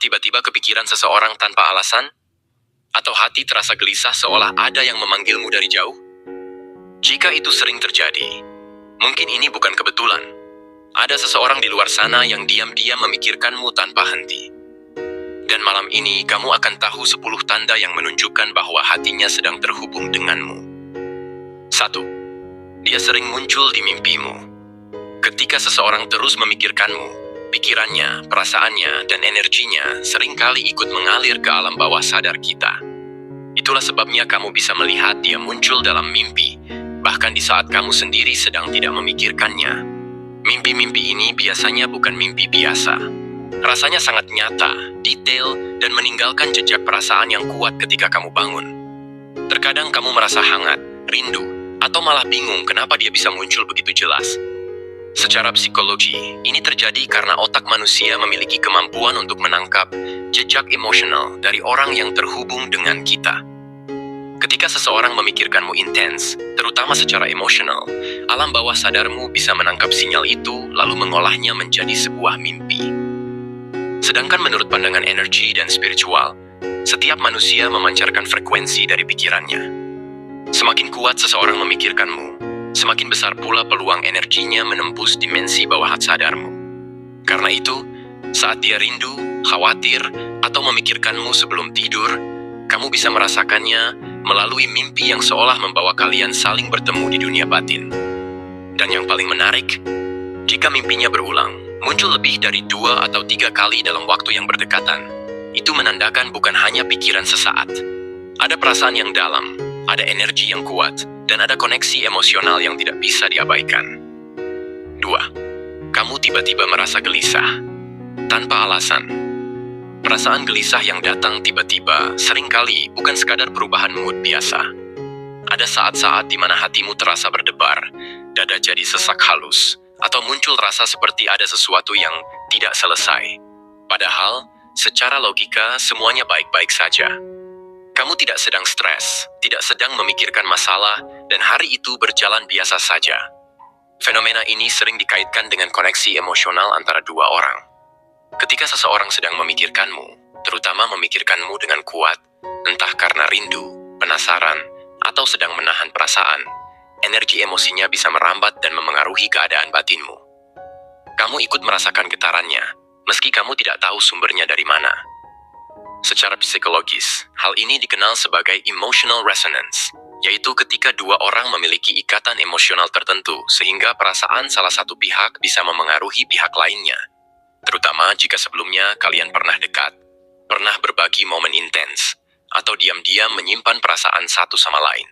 tiba-tiba kepikiran seseorang tanpa alasan? Atau hati terasa gelisah seolah ada yang memanggilmu dari jauh? Jika itu sering terjadi, mungkin ini bukan kebetulan. Ada seseorang di luar sana yang diam-diam memikirkanmu tanpa henti. Dan malam ini kamu akan tahu 10 tanda yang menunjukkan bahwa hatinya sedang terhubung denganmu. 1. Dia sering muncul di mimpimu. Ketika seseorang terus memikirkanmu, pikirannya, perasaannya, dan energinya seringkali ikut mengalir ke alam bawah sadar kita. Itulah sebabnya kamu bisa melihat dia muncul dalam mimpi, bahkan di saat kamu sendiri sedang tidak memikirkannya. Mimpi-mimpi ini biasanya bukan mimpi biasa. Rasanya sangat nyata, detail, dan meninggalkan jejak perasaan yang kuat ketika kamu bangun. Terkadang kamu merasa hangat, rindu, atau malah bingung kenapa dia bisa muncul begitu jelas. Secara psikologi, ini terjadi karena otak manusia memiliki kemampuan untuk menangkap jejak emosional dari orang yang terhubung dengan kita. Ketika seseorang memikirkanmu intens, terutama secara emosional, alam bawah sadarmu bisa menangkap sinyal itu lalu mengolahnya menjadi sebuah mimpi. Sedangkan menurut pandangan energi dan spiritual, setiap manusia memancarkan frekuensi dari pikirannya. Semakin kuat seseorang memikirkanmu, semakin besar pula peluang energinya menembus dimensi bawah sadarmu. Karena itu, saat dia rindu, khawatir, atau memikirkanmu sebelum tidur, kamu bisa merasakannya melalui mimpi yang seolah membawa kalian saling bertemu di dunia batin. Dan yang paling menarik, jika mimpinya berulang, muncul lebih dari 2 atau 3 kali dalam waktu yang berdekatan, itu menandakan bukan hanya pikiran sesaat. Ada perasaan yang dalam, ada energi yang kuat, dan ada koneksi emosional yang tidak bisa diabaikan. 2. Kamu tiba-tiba merasa gelisah, tanpa alasan. Perasaan gelisah yang datang tiba-tiba seringkali bukan sekadar perubahan mood biasa. Ada saat-saat di mana hatimu terasa berdebar, dada jadi sesak halus, atau muncul rasa seperti ada sesuatu yang tidak selesai. Padahal, secara logika semuanya baik-baik saja. Kamu tidak sedang stres, tidak sedang memikirkan masalah, dan hari itu berjalan biasa saja. Fenomena ini sering dikaitkan dengan koneksi emosional antara 2 orang. Ketika seseorang sedang memikirkanmu, terutama memikirkanmu dengan kuat, entah karena rindu, penasaran, atau sedang menahan perasaan, energi emosinya bisa merambat dan memengaruhi keadaan batinmu. Kamu ikut merasakan getarannya, meski kamu tidak tahu sumbernya dari mana. Secara psikologis, hal ini dikenal sebagai emotional resonance, yaitu ketika 2 orang memiliki ikatan emosional tertentu sehingga perasaan salah satu pihak bisa memengaruhi pihak lainnya. Terutama jika sebelumnya kalian pernah dekat, pernah berbagi momen intens, atau diam-diam menyimpan perasaan satu sama lain.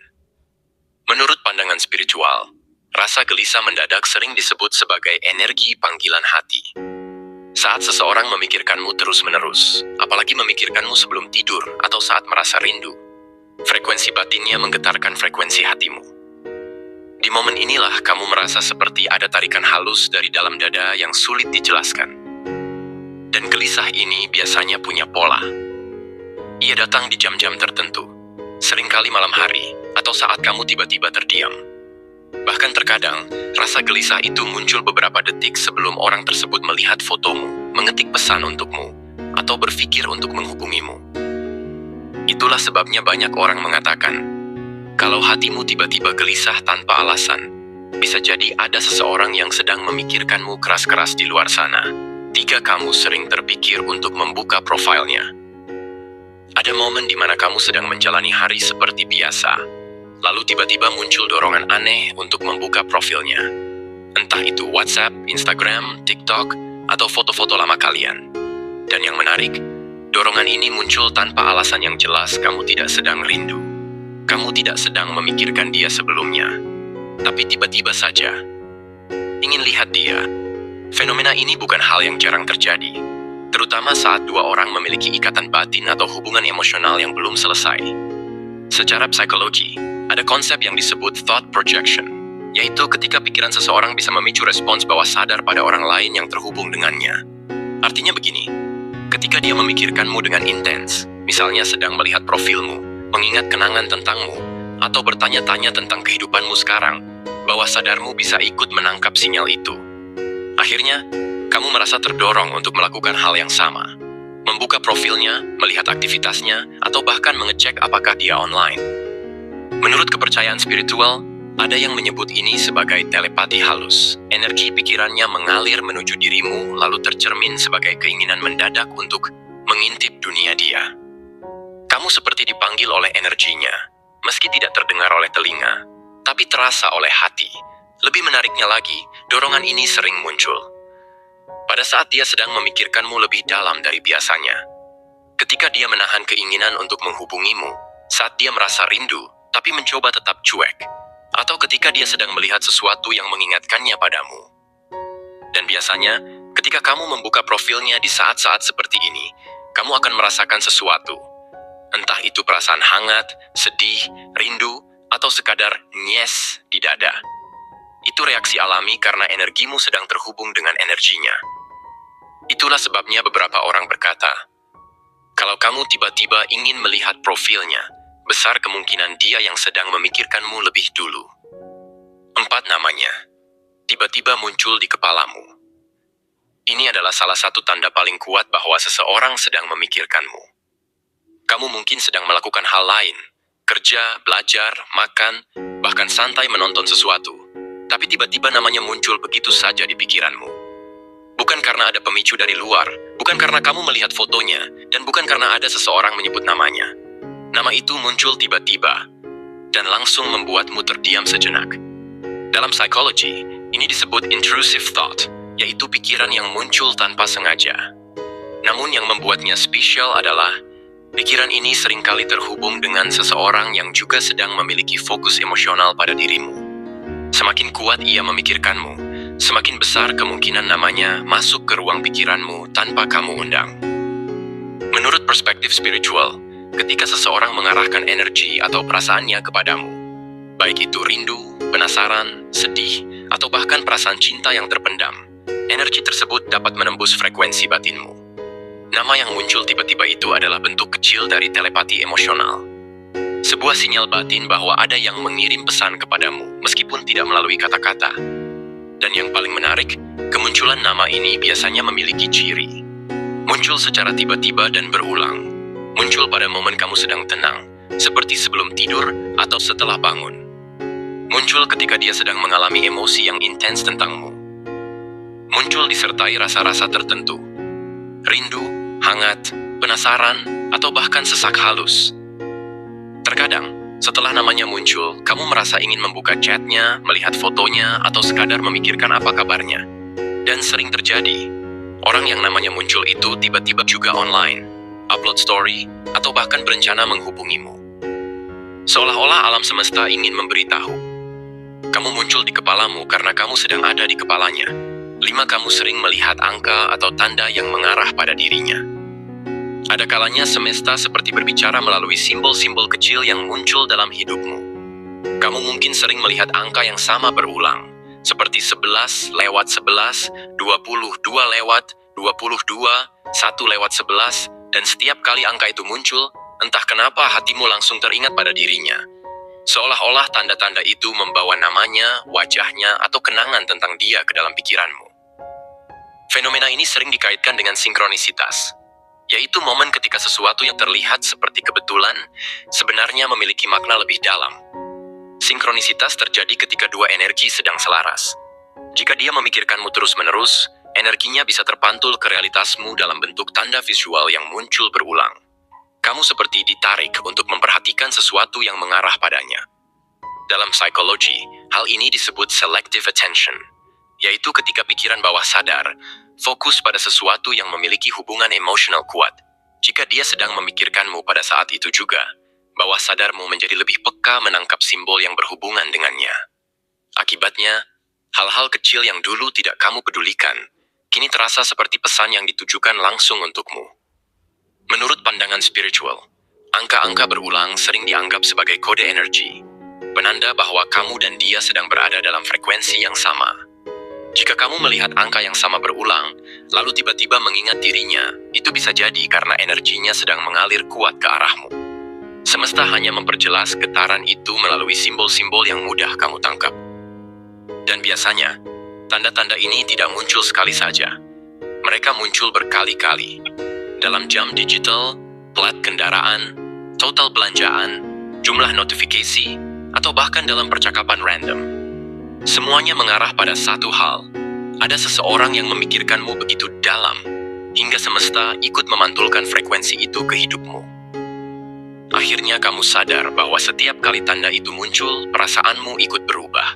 Menurut pandangan spiritual, rasa gelisah mendadak sering disebut sebagai energi panggilan hati. Saat seseorang memikirkanmu terus-menerus, apalagi memikirkanmu sebelum tidur atau saat merasa rindu, frekuensi batinnya menggetarkan frekuensi hatimu. Di momen inilah kamu merasa seperti ada tarikan halus dari dalam dada yang sulit dijelaskan. Dan gelisah ini biasanya punya pola. Ia datang di jam-jam tertentu, seringkali malam hari, atau saat kamu tiba-tiba terdiam. Bahkan terkadang, rasa gelisah itu muncul beberapa detik sebelum orang tersebut melihat fotomu, mengetik pesan untukmu, atau berpikir untuk menghubungimu. Itulah sebabnya banyak orang mengatakan, kalau hatimu tiba-tiba gelisah tanpa alasan, bisa jadi ada seseorang yang sedang memikirkanmu keras-keras di luar sana. 3. Kamu sering terpikir untuk membuka profilnya. Ada momen di mana kamu sedang menjalani hari seperti biasa, lalu tiba-tiba muncul dorongan aneh untuk membuka profilnya. Entah itu WhatsApp, Instagram, TikTok, atau foto-foto lama kalian. Dan yang menarik, dorongan ini muncul tanpa alasan yang jelas. Kamu tidak sedang rindu. Kamu tidak sedang memikirkan dia sebelumnya. Tapi tiba-tiba saja, ingin lihat dia. Fenomena ini bukan hal yang jarang terjadi, terutama saat 2 orang memiliki ikatan batin atau hubungan emosional yang belum selesai. Secara psikologi, ada konsep yang disebut thought projection, yaitu ketika pikiran seseorang bisa memicu respons bawah sadar pada orang lain yang terhubung dengannya. Artinya begini, ketika dia memikirkanmu dengan intens, misalnya sedang melihat profilmu, mengingat kenangan tentangmu, atau bertanya-tanya tentang kehidupanmu sekarang, bawah sadarmu bisa ikut menangkap sinyal itu. Akhirnya, kamu merasa terdorong untuk melakukan hal yang sama, membuka profilnya, melihat aktivitasnya, atau bahkan mengecek apakah dia online. Menurut kepercayaan spiritual, ada yang menyebut ini sebagai telepati halus. Energi pikirannya mengalir menuju dirimu, lalu tercermin sebagai keinginan mendadak untuk mengintip dunia dia. Kamu seperti dipanggil oleh energinya, meski tidak terdengar oleh telinga, tapi terasa oleh hati. Lebih menariknya lagi, dorongan ini sering muncul pada saat dia sedang memikirkanmu lebih dalam dari biasanya. Ketika dia menahan keinginan untuk menghubungimu, saat dia merasa rindu, tapi mencoba tetap cuek, atau ketika dia sedang melihat sesuatu yang mengingatkannya padamu. Dan biasanya, ketika kamu membuka profilnya di saat-saat seperti ini, kamu akan merasakan sesuatu. Entah itu perasaan hangat, sedih, rindu, atau sekadar nyes di dada. Itu reaksi alami karena energimu sedang terhubung dengan energinya. Itulah sebabnya beberapa orang berkata, kalau kamu tiba-tiba ingin melihat profilnya, besar kemungkinan dia yang sedang memikirkanmu lebih dulu. 4 namanya, tiba-tiba muncul di kepalamu. Ini adalah salah satu tanda paling kuat bahwa seseorang sedang memikirkanmu. Kamu mungkin sedang melakukan hal lain, kerja, belajar, makan, bahkan santai menonton sesuatu. Tapi tiba-tiba namanya muncul begitu saja di pikiranmu. Bukan karena ada pemicu dari luar, bukan karena kamu melihat fotonya, dan bukan karena ada seseorang menyebut namanya. Nama itu muncul tiba-tiba, dan langsung membuatmu terdiam sejenak. Dalam psikologi, ini disebut intrusive thought, yaitu pikiran yang muncul tanpa sengaja. Namun yang membuatnya spesial adalah pikiran ini seringkali terhubung dengan seseorang yang juga sedang memiliki fokus emosional pada dirimu. Semakin kuat ia memikirkanmu, semakin besar kemungkinan namanya masuk ke ruang pikiranmu tanpa kamu undang. Menurut perspektif spiritual, ketika seseorang mengarahkan energi atau perasaannya kepadamu, baik itu rindu, penasaran, sedih, atau bahkan perasaan cinta yang terpendam, energi tersebut dapat menembus frekuensi batinmu. Nama yang muncul tiba-tiba itu adalah bentuk kecil dari telepati emosional. Sebuah sinyal batin bahwa ada yang mengirim pesan kepadamu, meskipun tidak melalui kata-kata. Dan yang paling menarik, kemunculan nama ini biasanya memiliki ciri. Muncul secara tiba-tiba dan berulang. Muncul pada momen kamu sedang tenang, seperti sebelum tidur atau setelah bangun. Muncul ketika dia sedang mengalami emosi yang intens tentangmu. Muncul disertai rasa-rasa tertentu. Rindu, hangat, penasaran, atau bahkan sesak halus. Terkadang, setelah namanya muncul, kamu merasa ingin membuka chatnya, melihat fotonya, atau sekadar memikirkan apa kabarnya. Dan sering terjadi, orang yang namanya muncul itu tiba-tiba juga online, upload story, atau bahkan berencana menghubungimu. Seolah-olah alam semesta ingin memberitahu. Kamu muncul di kepalamu karena kamu sedang ada di kepalanya. 5. Kamu sering melihat angka atau tanda yang mengarah pada dirinya. Ada kalanya semesta seperti berbicara melalui simbol-simbol kecil yang muncul dalam hidupmu. Kamu mungkin sering melihat angka yang sama berulang, seperti 11 lewat 11, 22 lewat 22, 1 lewat 11, dan setiap kali angka itu muncul, entah kenapa hatimu langsung teringat pada dirinya. Seolah-olah tanda-tanda itu membawa namanya, wajahnya, atau kenangan tentang dia ke dalam pikiranmu. Fenomena ini sering dikaitkan dengan sinkronisitas, yaitu momen ketika sesuatu yang terlihat seperti kebetulan sebenarnya memiliki makna lebih dalam. Sinkronisitas terjadi ketika dua energi sedang selaras. Jika dia memikirkanmu terus-menerus, energinya bisa terpantul ke realitasmu dalam bentuk tanda visual yang muncul berulang. Kamu seperti ditarik untuk memperhatikan sesuatu yang mengarah padanya. Dalam psikologi, hal ini disebut selective attention, yaitu ketika pikiran bawah sadar fokus pada sesuatu yang memiliki hubungan emosional kuat. Jika dia sedang memikirkanmu pada saat itu juga, bawah sadarmu menjadi lebih peka menangkap simbol yang berhubungan dengannya. Akibatnya, hal-hal kecil yang dulu tidak kamu pedulikan, kini terasa seperti pesan yang ditujukan langsung untukmu. Menurut pandangan spiritual, angka-angka berulang sering dianggap sebagai kode energi, penanda bahwa kamu dan dia sedang berada dalam frekuensi yang sama. Jika kamu melihat angka yang sama berulang, lalu tiba-tiba mengingat dirinya, itu bisa jadi karena energinya sedang mengalir kuat ke arahmu. Semesta hanya memperjelas getaran itu melalui simbol-simbol yang mudah kamu tangkap. Dan biasanya, tanda-tanda ini tidak muncul sekali saja. Mereka muncul berkali-kali. dalam jam digital, plat kendaraan, total belanjaan, jumlah notifikasi, atau bahkan dalam percakapan random. Semuanya mengarah pada satu hal. Ada seseorang yang memikirkanmu begitu dalam, hingga semesta ikut memantulkan frekuensi itu ke hidupmu. Akhirnya kamu sadar bahwa setiap kali tanda itu muncul, perasaanmu ikut berubah.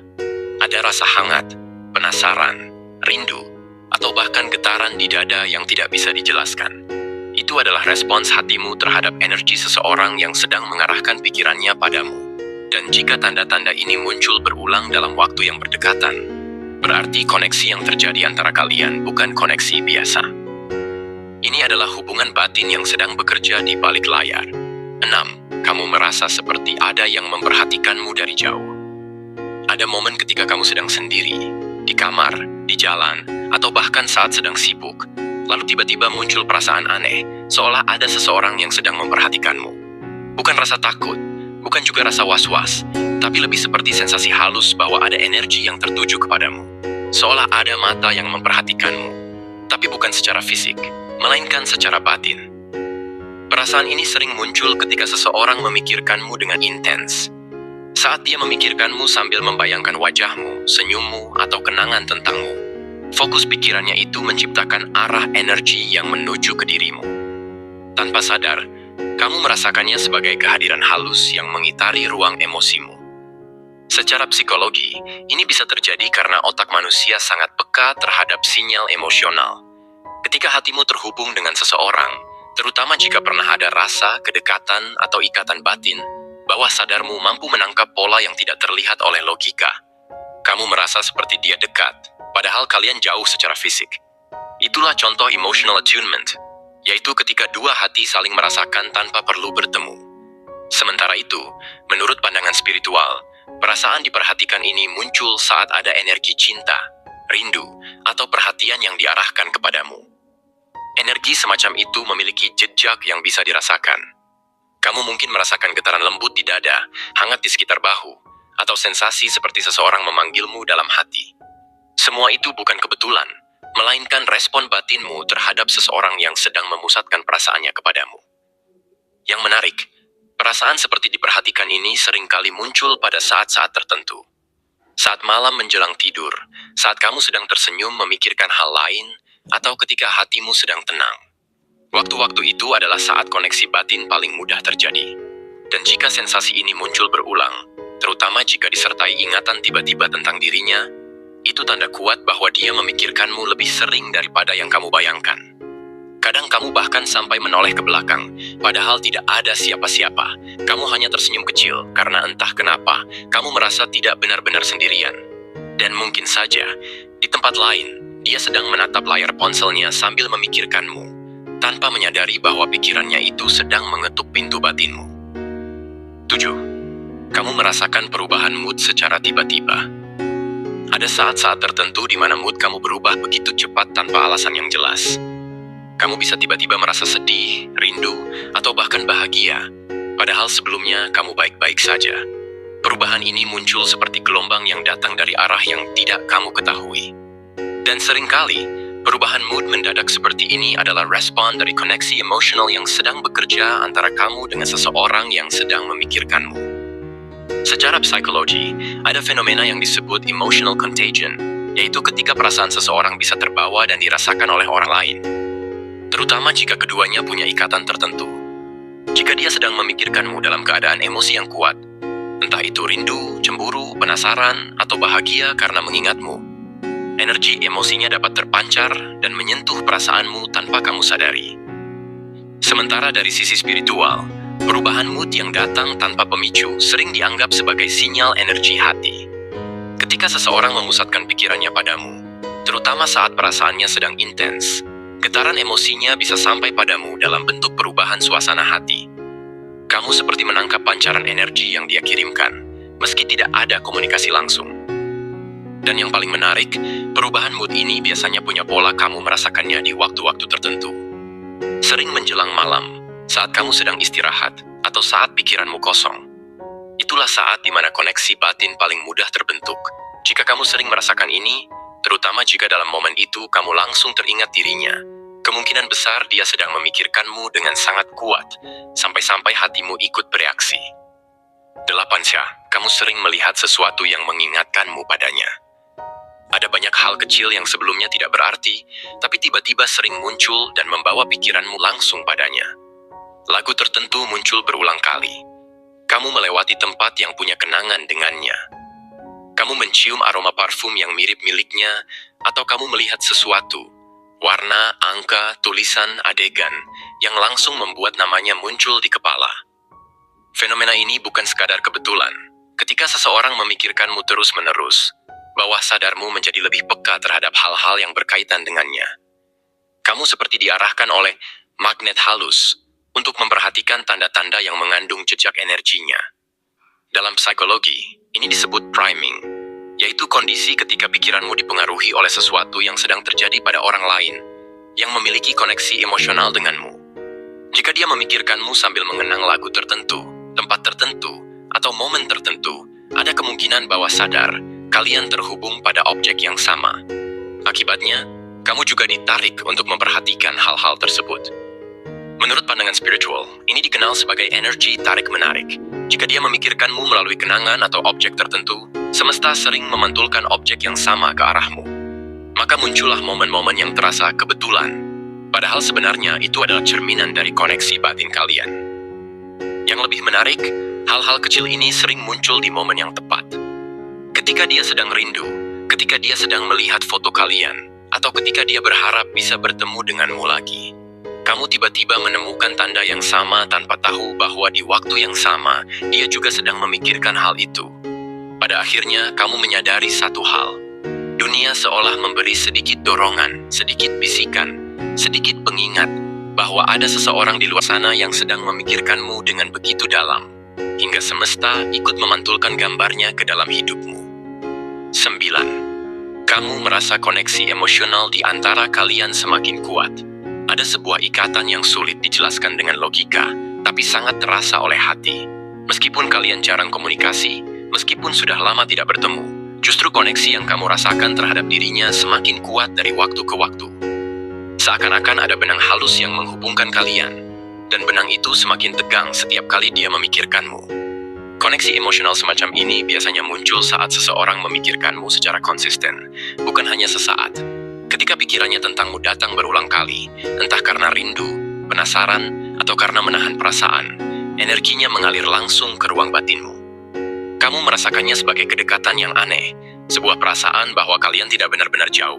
Ada rasa hangat, penasaran, rindu, atau bahkan getaran di dada yang tidak bisa dijelaskan. Itu adalah respons hatimu terhadap energi seseorang yang sedang mengarahkan pikirannya padamu. Dan jika tanda-tanda ini muncul berulang dalam waktu yang berdekatan, berarti koneksi yang terjadi antara kalian bukan koneksi biasa. Ini adalah hubungan batin yang sedang bekerja di balik layar. 6. Kamu merasa seperti ada yang memperhatikanmu dari jauh. Ada momen ketika kamu sedang sendiri, di kamar, di jalan, atau bahkan saat sedang sibuk, lalu tiba-tiba muncul perasaan aneh, seolah ada seseorang yang sedang memperhatikanmu. Bukan rasa takut, bukan juga rasa was-was, tapi lebih seperti sensasi halus bahwa ada energi yang tertuju kepadamu. Seolah ada mata yang memperhatikanmu, tapi bukan secara fisik, melainkan secara batin. Perasaan ini sering muncul ketika seseorang memikirkanmu dengan intens. Saat dia memikirkanmu sambil membayangkan wajahmu, senyummu, atau kenangan tentangmu, fokus pikirannya itu menciptakan arah energi yang menuju ke dirimu. Tanpa sadar, kamu merasakannya sebagai kehadiran halus yang mengitari ruang emosimu. Secara psikologi, ini bisa terjadi karena otak manusia sangat peka terhadap sinyal emosional. Ketika hatimu terhubung dengan seseorang, terutama jika pernah ada rasa, kedekatan, atau ikatan batin, bawah sadarmu mampu menangkap pola yang tidak terlihat oleh logika. Kamu merasa seperti dia dekat, padahal kalian jauh secara fisik. Itulah contoh emotional attunement, yaitu ketika dua hati saling merasakan tanpa perlu bertemu. Sementara itu, menurut pandangan spiritual, perasaan diperhatikan ini muncul saat ada energi cinta, rindu, atau perhatian yang diarahkan kepadamu. Energi semacam itu memiliki jejak yang bisa dirasakan. Kamu mungkin merasakan getaran lembut di dada, hangat di sekitar bahu, atau sensasi seperti seseorang memanggilmu dalam hati. Semua itu bukan kebetulan, melainkan respon batinmu terhadap seseorang yang sedang memusatkan perasaannya kepadamu. Yang menarik, perasaan seperti diperhatikan ini seringkali muncul pada saat-saat tertentu. Saat malam menjelang tidur, saat kamu sedang tersenyum memikirkan hal lain, atau ketika hatimu sedang tenang. Waktu-waktu itu adalah saat koneksi batin paling mudah terjadi. Dan jika sensasi ini muncul berulang, terutama jika disertai ingatan tiba-tiba tentang dirinya, itu tanda kuat bahwa dia memikirkanmu lebih sering daripada yang kamu bayangkan. Kadang kamu bahkan sampai menoleh ke belakang, padahal tidak ada siapa-siapa. Kamu hanya tersenyum kecil, karena entah kenapa, kamu merasa tidak benar-benar sendirian. Dan mungkin saja, di tempat lain, dia sedang menatap layar ponselnya sambil memikirkanmu, tanpa menyadari bahwa pikirannya itu sedang mengetuk pintu batinmu. 7. Kamu merasakan perubahan mood secara tiba-tiba. Ada saat-saat tertentu di mana mood kamu berubah begitu cepat tanpa alasan yang jelas. Kamu bisa tiba-tiba merasa sedih, rindu, atau bahkan bahagia, padahal sebelumnya kamu baik-baik saja. Perubahan ini muncul seperti gelombang yang datang dari arah yang tidak kamu ketahui. Dan seringkali, perubahan mood mendadak seperti ini adalah respon dari koneksi emosional yang sedang bekerja antara kamu dengan seseorang yang sedang memikirkanmu. Secara psikologi, ada fenomena yang disebut emotional contagion, yaitu ketika perasaan seseorang bisa terbawa dan dirasakan oleh orang lain. Terutama jika keduanya punya ikatan tertentu. Jika dia sedang memikirkanmu dalam keadaan emosi yang kuat, entah itu rindu, cemburu, penasaran, atau bahagia karena mengingatmu, energi emosinya dapat terpancar dan menyentuh perasaanmu tanpa kamu sadari. Sementara dari sisi spiritual, perubahan mood yang datang tanpa pemicu sering dianggap sebagai sinyal energi hati. Ketika seseorang memusatkan pikirannya padamu, terutama saat perasaannya sedang intens, getaran emosinya bisa sampai padamu dalam bentuk perubahan suasana hati. Kamu seperti menangkap pancaran energi yang dia kirimkan, meski tidak ada komunikasi langsung. Dan yang paling menarik, perubahan mood ini biasanya punya pola kamu merasakannya di waktu-waktu tertentu. Sering menjelang malam, saat kamu sedang istirahat, atau saat pikiranmu kosong. Itulah saat di mana koneksi batin paling mudah terbentuk. Jika kamu sering merasakan ini, terutama jika dalam momen itu kamu langsung teringat dirinya, Kemungkinan besar dia sedang memikirkanmu dengan sangat kuat, sampai-sampai hatimu ikut bereaksi. 8. Kamu sering melihat sesuatu yang mengingatkanmu padanya. Ada banyak hal kecil yang sebelumnya tidak berarti, tapi tiba-tiba sering muncul dan membawa pikiranmu langsung padanya. Lagu tertentu muncul berulang kali. Kamu melewati tempat yang punya kenangan dengannya. Kamu mencium aroma parfum yang mirip miliknya, atau kamu melihat sesuatu, warna, angka, tulisan, adegan, yang langsung membuat namanya muncul di kepala. Fenomena ini bukan sekadar kebetulan. Ketika seseorang memikirkanmu terus-menerus, bawah sadarmu menjadi lebih peka terhadap hal-hal yang berkaitan dengannya. Kamu seperti diarahkan oleh magnet halus untuk memperhatikan tanda-tanda yang mengandung jejak energinya. Dalam psikologi, ini disebut priming, yaitu kondisi ketika pikiranmu dipengaruhi oleh sesuatu yang sedang terjadi pada orang lain yang memiliki koneksi emosional denganmu. Jika dia memikirkanmu sambil mengenang lagu tertentu, tempat tertentu, atau momen tertentu, ada kemungkinan bawah sadar kalian terhubung pada objek yang sama. Akibatnya, kamu juga ditarik untuk memperhatikan hal-hal tersebut. Menurut pandangan spiritual, ini dikenal sebagai energi tarik-menarik. Jika dia memikirkanmu melalui kenangan atau objek tertentu, semesta sering memantulkan objek yang sama ke arahmu. Maka muncullah momen-momen yang terasa kebetulan. Padahal sebenarnya itu adalah cerminan dari koneksi batin kalian. Yang lebih menarik, hal-hal kecil ini sering muncul di momen yang tepat. Ketika dia sedang rindu, ketika dia sedang melihat foto kalian, atau ketika dia berharap bisa bertemu denganmu lagi. Kamu tiba-tiba menemukan tanda yang sama tanpa tahu bahwa di waktu yang sama, dia juga sedang memikirkan hal itu. Pada akhirnya, kamu menyadari satu hal. Dunia seolah memberi sedikit dorongan, sedikit bisikan, sedikit pengingat bahwa ada seseorang di luar sana yang sedang memikirkanmu dengan begitu dalam, hingga semesta ikut memantulkan gambarnya ke dalam hidupmu. 9. Kamu merasa koneksi emosional di antara kalian semakin kuat. Ada sebuah ikatan yang sulit dijelaskan dengan logika, tapi sangat terasa oleh hati. Meskipun kalian jarang komunikasi, meskipun sudah lama tidak bertemu, justru koneksi yang kamu rasakan terhadap dirinya semakin kuat dari waktu ke waktu. Seakan-akan ada benang halus yang menghubungkan kalian, dan benang itu semakin tegang setiap kali dia memikirkanmu. Koneksi emosional semacam ini biasanya muncul saat seseorang memikirkanmu secara konsisten, bukan hanya sesaat. Ketika pikirannya tentangmu datang berulang kali, entah karena rindu, penasaran, atau karena menahan perasaan, energinya mengalir langsung ke ruang batinmu. Kamu merasakannya sebagai kedekatan yang aneh, sebuah perasaan bahwa kalian tidak benar-benar jauh.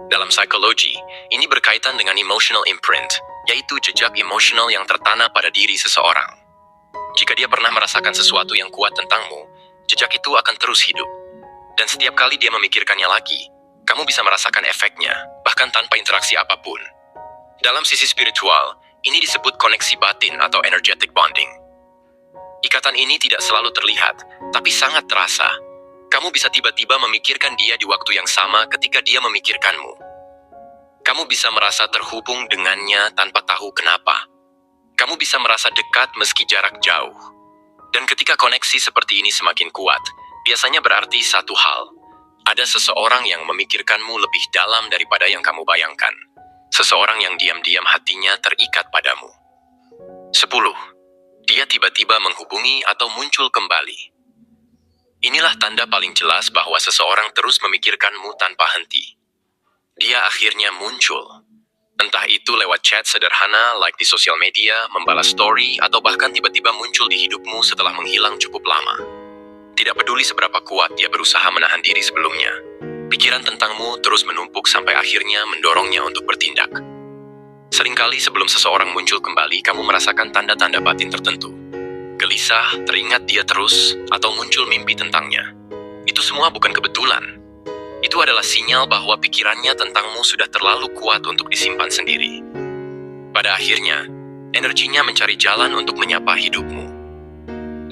Dalam psikologi, ini berkaitan dengan emotional imprint, yaitu jejak emosional yang tertanam pada diri seseorang. Jika dia pernah merasakan sesuatu yang kuat tentangmu, jejak itu akan terus hidup. Dan setiap kali dia memikirkannya lagi, kamu bisa merasakan efeknya, bahkan tanpa interaksi apapun. Dalam sisi spiritual, ini disebut koneksi batin atau energetic bonding. Ikatan ini tidak selalu terlihat, tapi sangat terasa. Kamu bisa tiba-tiba memikirkan dia di waktu yang sama ketika dia memikirkanmu. Kamu bisa merasa terhubung dengannya tanpa tahu kenapa. Kamu bisa merasa dekat meski jarak jauh. Dan ketika koneksi seperti ini semakin kuat, biasanya berarti satu hal. Ada seseorang yang memikirkanmu lebih dalam daripada yang kamu bayangkan. Seseorang yang diam-diam hatinya terikat padamu. 10. Dia tiba-tiba menghubungi atau muncul kembali. Inilah tanda paling jelas bahwa seseorang terus memikirkanmu tanpa henti. Dia akhirnya muncul. Entah itu lewat chat sederhana like di sosial media, membalas story, atau bahkan tiba-tiba muncul di hidupmu setelah menghilang cukup lama. Tidak peduli seberapa kuat dia berusaha menahan diri sebelumnya, pikiran tentangmu terus menumpuk sampai akhirnya mendorongnya untuk bertindak. Seringkali sebelum seseorang muncul kembali, kamu merasakan tanda-tanda batin tertentu. Gelisah, teringat dia terus, atau muncul mimpi tentangnya. Itu semua bukan kebetulan. Itu adalah sinyal bahwa pikirannya tentangmu sudah terlalu kuat untuk disimpan sendiri. Pada akhirnya, energinya mencari jalan untuk menyapa hidupmu.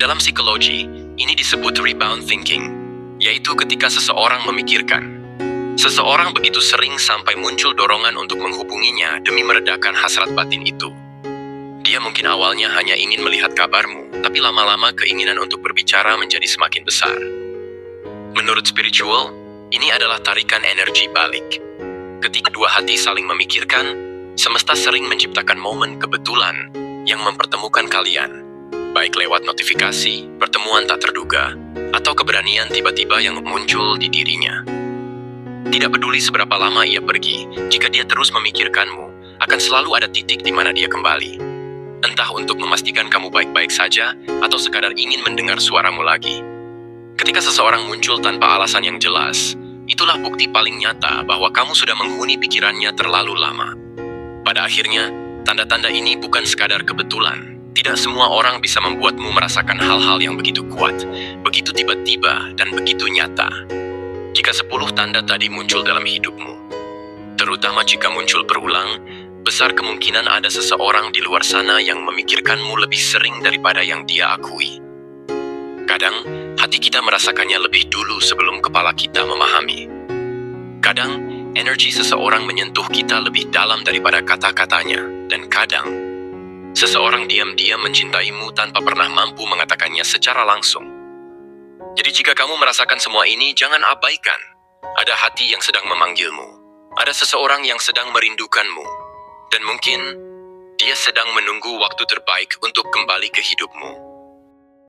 Dalam psikologi, ini disebut rebound thinking, yaitu ketika seseorang memikirkan. Seseorang begitu sering sampai muncul dorongan untuk menghubunginya demi meredakan hasrat batin itu. Dia mungkin awalnya hanya ingin melihat kabarmu, tapi lama-lama keinginan untuk berbicara menjadi semakin besar. Menurut spiritual, ini adalah tarikan energi balik. Ketika dua hati saling memikirkan, Semesta sering menciptakan momen kebetulan yang mempertemukan kalian, baik lewat notifikasi, pertemuan tak terduga, atau keberanian tiba-tiba yang muncul di dirinya. Tidak peduli seberapa lama ia pergi, jika dia terus memikirkanmu, akan selalu ada titik di mana dia kembali. Entah untuk memastikan kamu baik-baik saja, atau sekadar ingin mendengar suaramu lagi. Ketika seseorang muncul tanpa alasan yang jelas, itulah bukti paling nyata bahwa kamu sudah menghuni pikirannya terlalu lama. Pada akhirnya, tanda-tanda ini bukan sekadar kebetulan. Tidak semua orang bisa membuatmu merasakan hal-hal yang begitu kuat, begitu tiba-tiba, dan begitu nyata. Jika 10 tanda tadi muncul dalam hidupmu, terutama jika muncul berulang, besar kemungkinan ada seseorang di luar sana yang memikirkanmu lebih sering daripada yang dia akui. Kadang, hati kita merasakannya lebih dulu sebelum kepala kita memahami. Kadang, energi seseorang menyentuh kita lebih dalam daripada kata-katanya, dan kadang, seseorang diam-diam mencintaimu tanpa pernah mampu mengatakannya secara langsung. Jadi jika kamu merasakan semua ini, jangan abaikan. Ada hati yang sedang memanggilmu. Ada seseorang yang sedang merindukanmu. Dan mungkin, dia sedang menunggu waktu terbaik untuk kembali ke hidupmu.